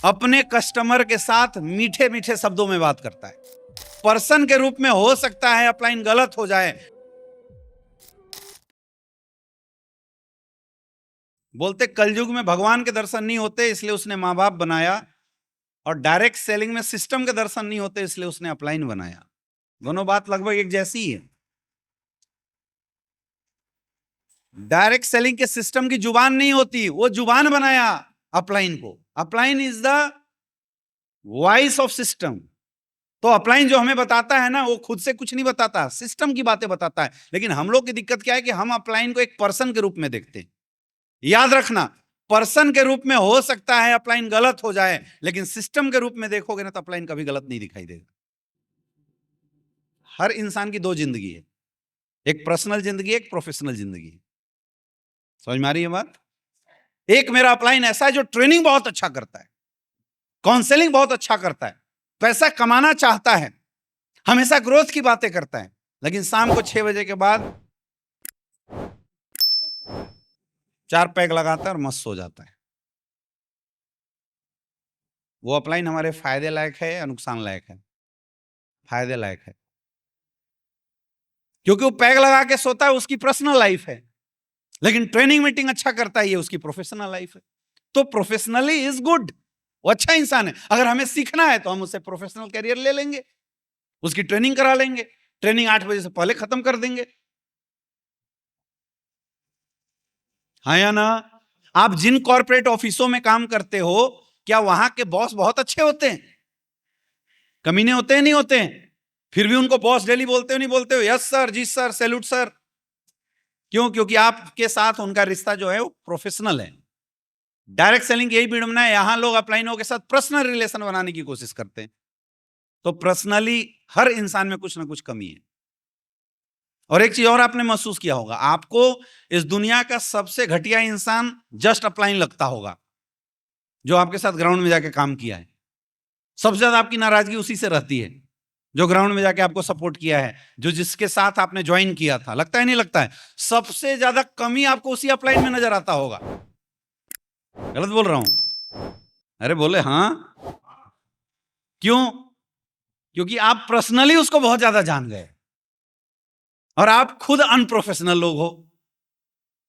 अपने कस्टमर के साथ मीठे मीठे शब्दों में बात करता है। पर्सन के रूप में हो सकता है अपलाइन गलत हो जाए। बोलते कलयुग में भगवान के दर्शन नहीं होते इसलिए उसने मां बाप बनाया, और डायरेक्ट सेलिंग में सिस्टम के दर्शन नहीं होते इसलिए उसने अपलाइन बनाया। दोनों बात लगभग एक जैसी ही है। डायरेक्ट सेलिंग के सिस्टम की जुबान नहीं होती, वो जुबान बनाया अपलाइन को। Upline is the voice of system. तो अपलाइन जो हमें बताता है ना, वो खुद से कुछ नहीं बताता, सिस्टम की बातें बताता है। लेकिन हम लोग की दिक्कत क्या है कि हम अपलाइन को एक पर्सन के रूप में देखते हैं। याद रखना, पर्सन के रूप में हो सकता है अपलाइन गलत हो जाए, लेकिन सिस्टम के रूप में देखोगे ना तो अपलाइन कभी गलत नहीं दिखाई देगा। हर इंसान की दो जिंदगी है, एक पर्सनल जिंदगी, एक प्रोफेशनल जिंदगी। समझ में आ रही है बात? एक मेरा अपलाइन ऐसा है जो ट्रेनिंग बहुत अच्छा करता है, काउंसलिंग बहुत अच्छा करता है, पैसा कमाना चाहता है, हमेशा ग्रोथ की बातें करता है, लेकिन शाम को 6 बजे के बाद 4 पैग लगाता है और मस्त सो जाता है। वो अपलाइन हमारे फायदे लायक है या नुकसान लायक है? फायदे लायक है, क्योंकि वो पैग लगा के सोता है, उसकी पर्सनल लाइफ है। लेकिन ट्रेनिंग मीटिंग अच्छा करता है, ये उसकी प्रोफेशनल लाइफ है। तो प्रोफेशनली इज गुड, वो अच्छा इंसान है। अगर हमें सीखना है तो हम उससे प्रोफेशनल करियर ले लेंगे, उसकी ट्रेनिंग करा लेंगे, ट्रेनिंग 8 बजे से पहले खत्म कर देंगे। हाँ या ना? आप जिन कॉर्पोरेट ऑफिसों में काम करते हो, क्या वहां के बॉस बहुत अच्छे होते हैं? कमीने होते हैं नहीं होते हैं? फिर भी उनको बॉस डेली बोलते हो नहीं बोलते हो? यस सर, जी सर, सैल्यूट सर। क्यों? क्योंकि आपके साथ उनका रिश्ता जो है वो प्रोफेशनल है। डायरेक्ट सेलिंग यही बिड़मना है, यहां लोग अपलाइनों के साथ पर्सनल रिलेशन बनाने की कोशिश करते हैं। तो पर्सनली हर इंसान में कुछ ना कुछ कमी है। और एक चीज और आपने महसूस किया होगा, आपको इस दुनिया का सबसे घटिया इंसान जस्ट अपलाइन लगता होगा, जो आपके साथ ग्राउंड में जाके काम किया है। सबसे ज्यादा आपकी नाराजगी उसी से रहती है जो ग्राउंड में जाके आपको सपोर्ट किया है, जो जिसके साथ आपने ज्वाइन किया था। लगता है नहीं लगता है? सबसे ज्यादा कमी आपको उसी अपलाइन में नजर आता होगा। गलत बोल रहा हूं? अरे बोले हाँ। क्यों? क्योंकि आप पर्सनली उसको बहुत ज्यादा जान गए और आप खुद अनप्रोफेशनल लोग हो।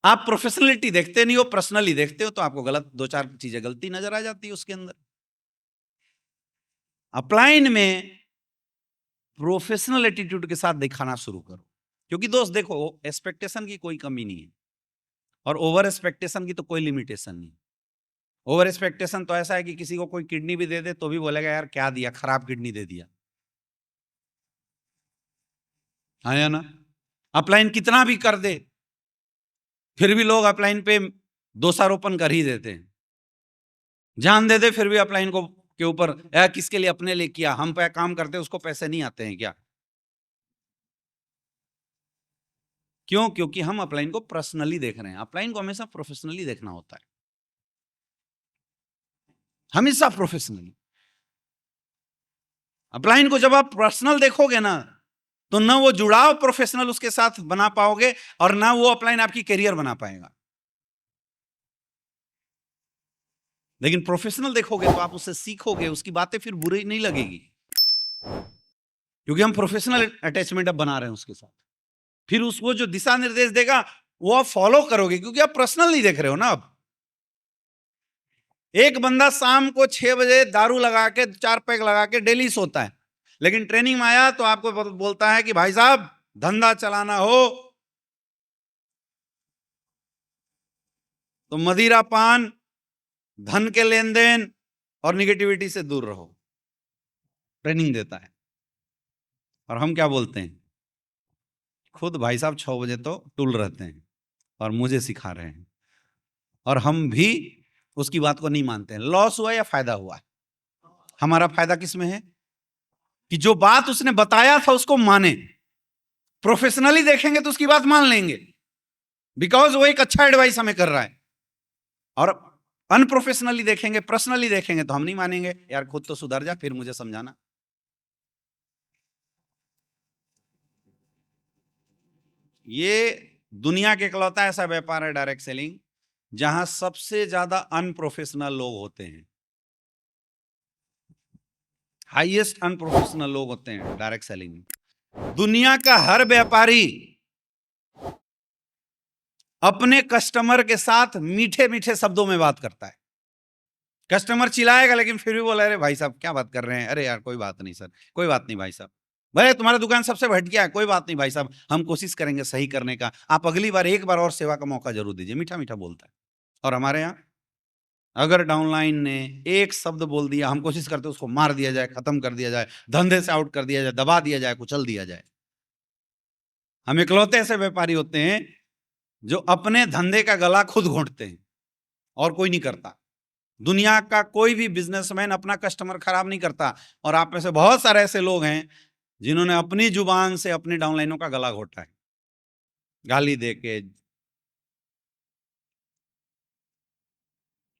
आप प्रोफेशनलिटी देखते नहीं हो, पर्सनली देखते हो, तो आपको गलत 2-4 चीजें गलती नजर आ जाती है उसके अंदर। अपलाइन में प्रोफेशनल एटीट्यूड के साथ दिखाना शुरू करो। क्योंकि दोस्त देखो, एक्सपेक्टेशन की कोई कमी नहीं है और ओवर एक्सपेक्टेशन की तो कोई लिमिटेशन नहीं। ओवर एक्सपेक्टेशन तो ऐसा है कि किसी को कोई किडनी भी दे दे तो भी बोलेगा यार क्या दिया, खराब किडनी दे दिया। हाँ या ना? अपलाइन कितना भी कर दे फिर भी लोग अपलाइन पे दोषारोपण कर ही देते हैं। जान दे दे फिर भी अपलाइन को के ऊपर, किसके लिए? अपने लिए किया, हम पे काम करते उसको पैसे नहीं आते हैं क्या? क्यों? क्योंकि हम अपलाइन को पर्सनली देख रहे हैं। अपलाइन को हमेशा प्रोफेशनली देखना होता है, हमेशा प्रोफेशनली। अपलाइन को जब आप पर्सनल देखोगे ना, तो ना वो जुड़ाव प्रोफेशनल उसके साथ बना पाओगे और ना वो अपलाइन आपकी करियर बना पाएगा। लेकिन प्रोफेशनल देखोगे तो आप उससे सीखोगे, उसकी बातें फिर बुरी नहीं लगेगी, क्योंकि हम प्रोफेशनल अटैचमेंट अब बना रहे हैं उसके साथ। फिर उसको जो दिशा निर्देश देगा वो आप फॉलो करोगे, क्योंकि आप पर्सनल नहीं देख रहे हो ना। अब एक बंदा शाम को 6 बजे दारू लगा के 4 पैक लगा के डेली सोता है, लेकिन ट्रेनिंग में आया तो आपको बोलता है कि भाई साहब धंधा चलाना हो तो मदिरा पान, धन के लेन देन और निगेटिविटी से दूर रहो। ट्रेनिंग देता है। और हम क्या बोलते हैं? खुद भाई साहब 6 बजे तो टूल रहते हैं और मुझे सिखा रहे हैं, और हम भी उसकी बात को नहीं मानते हैं। लॉस हुआ या फायदा हुआ? हमारा फायदा किसमें है? कि जो बात उसने बताया था उसको माने। प्रोफेशनली देखेंगे तो उसकी बात मान लेंगे, बिकॉज वो एक अच्छा एडवाइस हमें कर रहा है। और अनप्रोफेशनली देखेंगे, पर्सनली देखेंगे तो हम नहीं मानेंगे, यार खुद तो सुधर जा फिर मुझे समझाना। ये दुनिया के इकलौता ऐसा व्यापार है डायरेक्ट सेलिंग, जहां सबसे ज्यादा अनप्रोफेशनल लोग होते हैं। हाईएस्ट अनप्रोफेशनल लोग होते हैं डायरेक्ट सेलिंग में। दुनिया का हर व्यापारी अपने कस्टमर के साथ मीठे मीठे शब्दों में बात करता है। कस्टमर चिल्लाएगा लेकिन फिर भी बोला, अरे भाई साहब क्या बात कर रहे हैं, अरे यार कोई बात नहीं सर, कोई बात नहीं भाई साहब, भले तुम्हारा दुकान सबसे भटकिया है, कोई बात नहीं भाई साहब, हम कोशिश करेंगे सही करने का, आप अगली बार एक बार और सेवा का मौका जरूर दीजिए। मीठा मीठा बोलता है। और हमारे यहाँ अगर डाउनलाइन ने एक शब्द बोल दिया, हम कोशिश करते उसको मार दिया जाए, खत्म कर दिया जाए, धंधे से आउट कर दिया जाए, दबा दिया जाए, कुचल दिया जाए। हम इकलौते ऐसे व्यापारी होते हैं जो अपने धंधे का गला खुद घोंटते हैं और कोई नहीं करता। दुनिया का कोई भी बिजनेसमैन अपना कस्टमर खराब नहीं करता। और आप में से बहुत सारे ऐसे लोग हैं जिन्होंने अपनी जुबान से अपने डाउनलाइनों का गला घोटा है, गाली देके,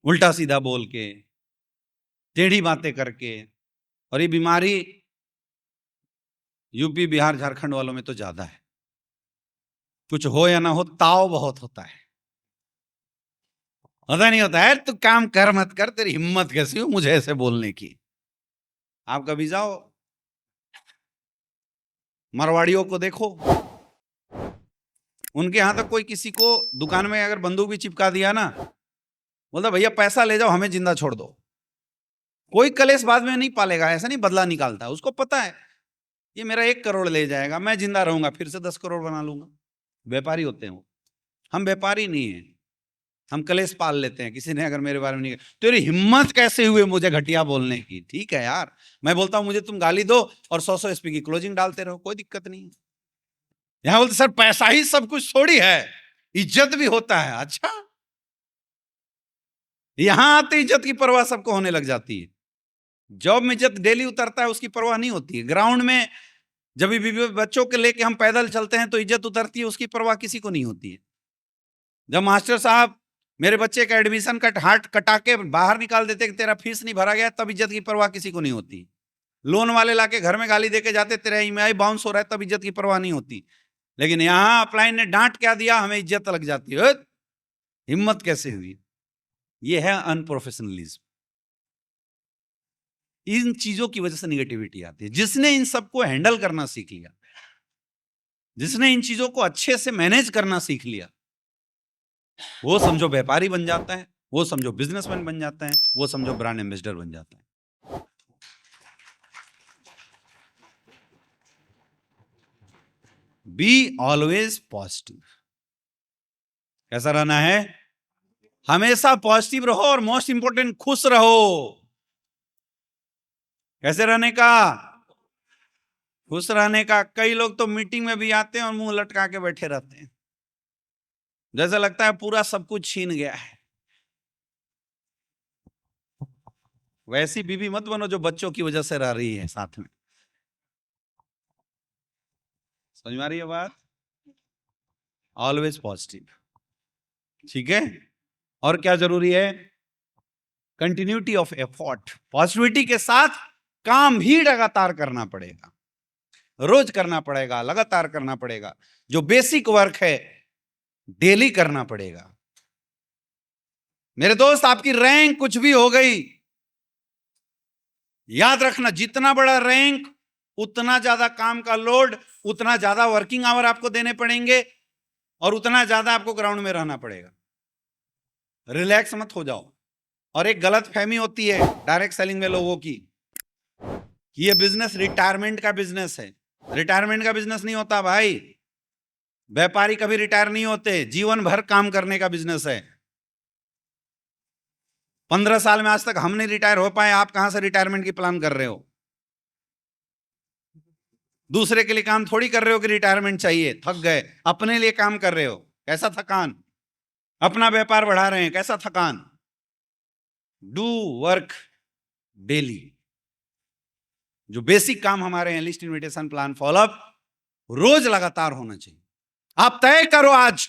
उल्टा सीधा बोल के, टेढ़ी बातें करके। और ये बीमारी यूपी बिहार झारखंड वालों में तो ज्यादा है। कुछ हो या ना हो, ताव बहुत होता है। होता नहीं होता है, तू काम कर मत कर, तेरी हिम्मत कैसी हो मुझे ऐसे बोलने की। आप कभी जाओ मारवाड़ियों को देखो, उनके यहां तक कोई किसी को दुकान में अगर बंदूक भी चिपका दिया ना, बोलता भैया पैसा ले जाओ, हमें जिंदा छोड़ दो। कोई कलेश बाद में नहीं पालेगा, ऐसा नहीं बदला निकालता। उसको पता है ये मेरा 1 करोड़ ले जाएगा, मैं जिंदा रहूंगा, फिर से 10 करोड़ बना लूंगा। व्यापारी होते हैं वो। हम व्यापारी नहीं है, हम कलेश पाल लेते हैं। किसी ने अगर मेरे बारे में नहीं, तेरी हिम्मत कैसे हुई मुझे घटिया बोलने की। ठीक है यार, मैं बोलता हूं मुझे तुम गाली दो और 100 एसपी की क्लोजिंग डालते रहो, कोई दिक्कत नहीं है। यहां बोलते सर पैसा ही सब कुछ थोड़ी है, इज्जत भी होता है। अच्छा, यहां आते इज्जत की परवाह सबको होने लग जाती है। जॉब में इज्जत डेली उतरता है, उसकी परवाह नहीं होती है। ग्राउंड में जब भी बच्चों के लेके हम पैदल चलते हैं तो इज्जत उतरती है, उसकी परवाह किसी को नहीं होती है। जब मास्टर साहब मेरे बच्चे का एडमिशन का हाथ कटा के बाहर निकाल देते कि तेरा फीस नहीं भरा गया, तब इज्जत की परवाह किसी को नहीं होती। लोन वाले लाके घर में गाली देके जाते, तेरा ईएमआई बाउंस हो रहा है, तब इज्जत की परवाह नहीं होती। लेकिन यहां अपलाइन ने डांट क्या दिया, हमें इज्जत लग जाती है। हिम्मत कैसे हुई? ये है अनप्रोफेशनलिज्म। इन चीजों की वजह से निगेटिविटी आती है। जिसने इन सबको हैंडल करना सीख लिया, जिसने इन चीजों को अच्छे से मैनेज करना सीख लिया, वो समझो व्यापारी बन जाता है, वो समझो बिजनेसमैन बन जाता है, वो समझो ब्रांड एम्बेसडर बन जाता है। Be always positive. कैसा रहना है? हमेशा पॉजिटिव रहो और मोस्ट इंपोर्टेंट खुश रहो। कैसे रहने का? खुश रहने का। कई लोग तो मीटिंग में भी आते हैं और मुंह लटका के बैठे रहते हैं, जैसे लगता है पूरा सब कुछ छीन गया है। वैसी बीवी मत बनो जो बच्चों की वजह से रह रही है साथ में। समझ में आ रही है बात? Always positive. ठीक है। और क्या जरूरी है? Continuity of effort. पॉजिटिविटी के साथ काम भी लगातार करना पड़ेगा, रोज करना पड़ेगा, लगातार करना पड़ेगा। जो बेसिक वर्क है डेली करना पड़ेगा। मेरे दोस्त, आपकी रैंक कुछ भी हो गई, याद रखना जितना बड़ा रैंक उतना ज्यादा काम का लोड, उतना ज्यादा वर्किंग आवर आपको देने पड़ेंगे और उतना ज्यादा आपको ग्राउंड में रहना पड़ेगा। रिलैक्स मत हो जाओ। और एक गलत फहमी होती है डायरेक्ट सेलिंग में लोगों की कि ये बिजनेस रिटायरमेंट का बिजनेस है। रिटायरमेंट का बिजनेस नहीं होता भाई। व्यापारी कभी रिटायर नहीं होते, जीवन भर काम करने का बिजनेस है। 15 साल में आज तक हम नहीं रिटायर हो पाए, आप कहां से रिटायरमेंट की प्लान कर रहे हो? दूसरे के लिए काम थोड़ी कर रहे हो कि रिटायरमेंट चाहिए, थक गए। अपने लिए काम कर रहे हो, कैसा थकान। अपना व्यापार बढ़ा रहे हैं, कैसा थकान। Do work daily. जो बेसिक काम हमारे हैं, लिस्ट, इनविटेशन, प्लान, फॉलोअप, रोज लगातार होना चाहिए। आप तय करो आज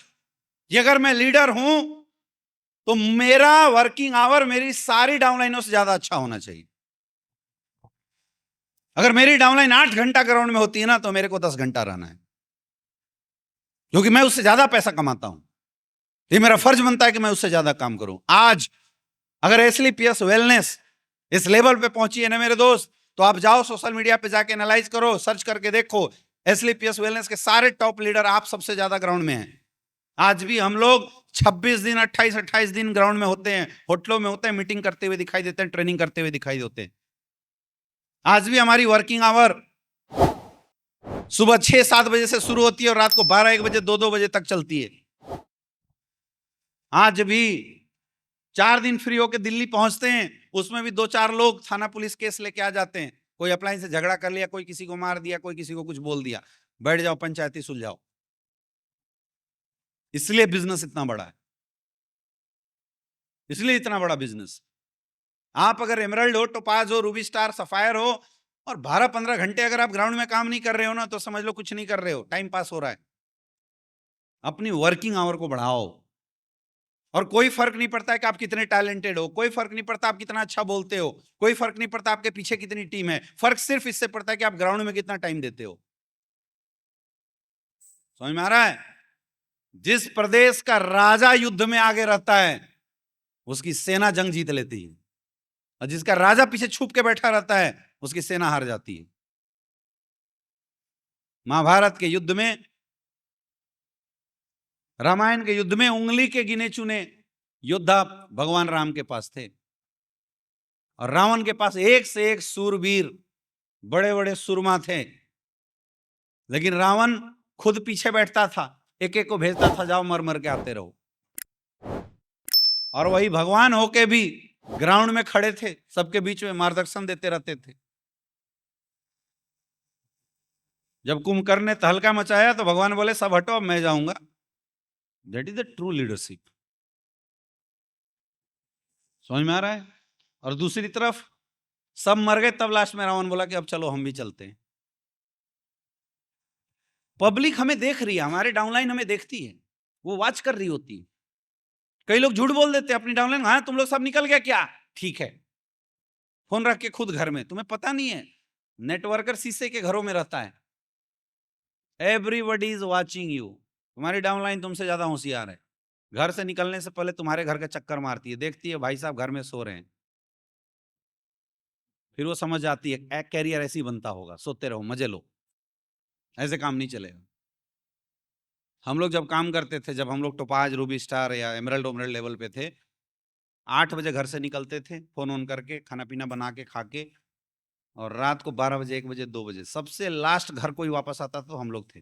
कि अगर मैं लीडर हूं तो मेरा वर्किंग आवर मेरी सारी डाउनलाइनों से ज्यादा अच्छा होना चाहिए। अगर मेरी डाउनलाइन 8 घंटा ग्राउंड में होती है ना, तो मेरे को 10 घंटा रहना है, क्योंकि मैं उससे ज्यादा पैसा कमाता हूं। ये मेरा फर्ज बनता है कि मैं उससे ज्यादा काम करूं। आज अगर एसलीपीएस वेलनेस इस लेवल पे पहुंची है ना मेरे दोस्त, तो आप जाओ सोशल मीडिया पे जाके एनालाइज करो, सर्च करके देखो, एसलीपीएस वेलनेस के सारे टॉप लीडर आप सबसे ज्यादा ग्राउंड में हैं। आज भी हम लोग 26 दिन 28 दिन ग्राउंड में होते हैं, होटलों में होते हैं, मीटिंग करते हुए दिखाई देते हैं, ट्रेनिंग करते हुए दिखाई देते हैं। आज भी हमारी वर्किंग आवर सुबह 6-7 बजे से शुरू होती है और रात को 12-1 बजे 2-2 बजे तक चलती है। आज भी 4 दिन फ्री होके दिल्ली पहुंचते हैं, उसमें भी 2-4 लोग थाना पुलिस केस लेके आ जाते हैं। कोई अप्लायंस से झगड़ा कर लिया, कोई किसी को मार दिया, कोई किसी को कुछ बोल दिया, बैठ जाओ पंचायती सुलझाओ। इसलिए बिजनेस इतना बड़ा है, इसलिए इतना बड़ा बिजनेस। आप अगर एमराल्ड हो, टोपाज हो, रूबी स्टार, सफायर हो और 12-15 घंटे अगर आप ग्राउंड में काम नहीं कर रहे हो ना, तो समझ लो कुछ नहीं कर रहे हो, टाइम पास हो रहा है। अपनी वर्किंग आवर को बढ़ाओ। और कोई फर्क नहीं पड़ता है कि आप कितने टैलेंटेड हो, कोई फर्क नहीं पड़ता आप कितना अच्छा बोलते हो, कोई फर्क नहीं पड़ता आपके पीछे कितनी टीम है, फर्क सिर्फ इससे पड़ता है कि आप ग्राउंड में कितना टाइम देते हो। समझ में आ रहा है? जिस प्रदेश का राजा युद्ध में आगे रहता है उसकी सेना जंग जीत लेती है, और जिसका राजा पीछे छुप के बैठा रहता है उसकी सेना हार जाती है। महाभारत के युद्ध में, रामायण के युद्ध में उंगली के गिने चुने योद्धा भगवान राम के पास थे, और रावण के पास एक से एक सूरवीर बड़े बड़े सुरमा थे। लेकिन रावण खुद पीछे बैठता था, एक एक को भेजता था, जाओ मर मर के आते रहो। और वही भगवान होके भी ग्राउंड में खड़े थे, सबके बीच में मार्गदर्शन देते रहते थे। जब कुंभकर्ण ने तहलका मचाया तो भगवान बोले सब हटो, अब मैं जाऊंगा। That is the true leadership. समझ में आ रहा है? और दूसरी तरफ सब मर गए, तब लास्ट में रावण बोला कि अब चलो हम भी चलते हैं। पब्लिक हमें देख रही है, हमारे डाउनलाइन हमें देखती है, वो वॉच कर रही होती है। कई लोग झूठ बोल देते हैं अपनी डाउनलाइन, हाँ तुम लोग सब निकल गया क्या, ठीक है, फोन रख के खुद घर में। तुम्हें पता नहीं है नेटवर्कर शीशे के घरों में रहता है। Everybody is watching you. तुम्हारी डाउनलाइन तुमसे ज्यादा होशियार है। घर से निकलने से पहले तुम्हारे घर का चक्कर मारती है, देखती है भाई साहब घर में सो रहे हैं, फिर वो समझ जाती है कैरियर ऐसे ही बनता होगा, सोते रहो मजे लो, ऐसे काम नहीं चलेगा। हम लोग जब काम करते थे, जब हम लोग टोपाज, रूबी स्टार या एमरल्ड ओमरल्ड लेवल पे थे, 8 बजे घर से निकलते थे, फोन ऑन करके खाना पीना बना के खा के, और रात को 12 बजे 1 बजे 2 बजे सबसे लास्ट घर कोई वापस आता तो हम लोग थे।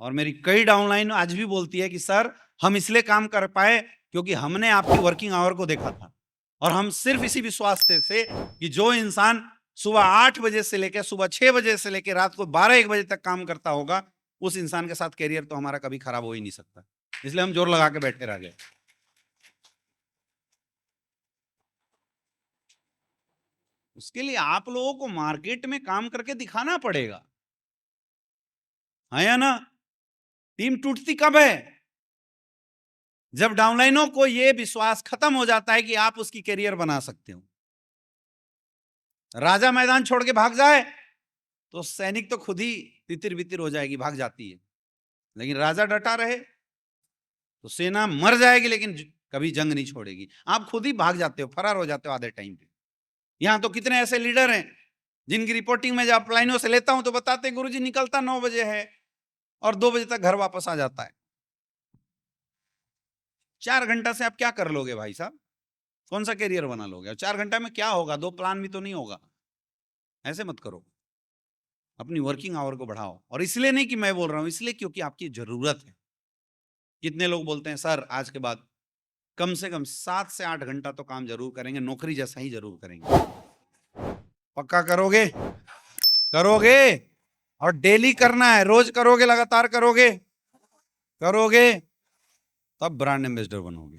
और मेरी कई डाउनलाइन आज भी बोलती है कि सर हम इसलिए काम कर पाए क्योंकि हमने आपकी वर्किंग आवर को देखा था, और हम सिर्फ इसी विश्वास से थे कि जो इंसान सुबह 8 बजे से लेकर सुबह 6 बजे से लेकर रात को 12-1 बजे तक काम करता होगा, उस इंसान के साथ कैरियर तो हमारा कभी खराब हो ही नहीं सकता। इसलिए हम जोर लगा के बैठे रह गए। उसके लिए आप लोगों को मार्केट में काम करके दिखाना पड़ेगा, है या ना? टीम टूटती कब है? जब डाउनलाइनों को यह विश्वास खत्म हो जाता है कि आप उसकी कैरियर बना सकते हो। राजा मैदान छोड़ के भाग जाए तो सैनिक तो खुद ही तितिर बितिर हो जाएगी, भाग जाती है। लेकिन राजा डटा रहे तो सेना मर जाएगी लेकिन कभी जंग नहीं छोड़ेगी। आप खुद ही भाग जाते हो, फरार हो जाते हो आधे टाइम पे। यहां तो कितने ऐसे लीडर हैं जिनकी रिपोर्टिंग में जब लाइनों से लेता हूं तो बताते हैं गुरुजी निकलता 9 बजे है और 2 बजे तक घर वापस आ जाता है। 4 घंटा से आप क्या कर लोगे भाई साहब? कौन सा कैरियर बना लोगे? 4 घंटा में क्या होगा? 2 प्लान भी तो नहीं होगा। ऐसे मत करो, अपनी वर्किंग आवर को बढ़ाओ। और इसलिए नहीं कि मैं बोल रहा हूं, इसलिए क्योंकि आपकी जरूरत है। कितने लोग बोलते हैं सर आज के बाद कम से कम 7 से 8 घंटा तो काम जरूर करेंगे, नौकरी जैसा ही जरूर करेंगे। पक्का करोगे? करोगे? और डेली करना है, रोज करोगे, लगातार करोगे, तब ब्रांड एम्बेसडर बनोगे।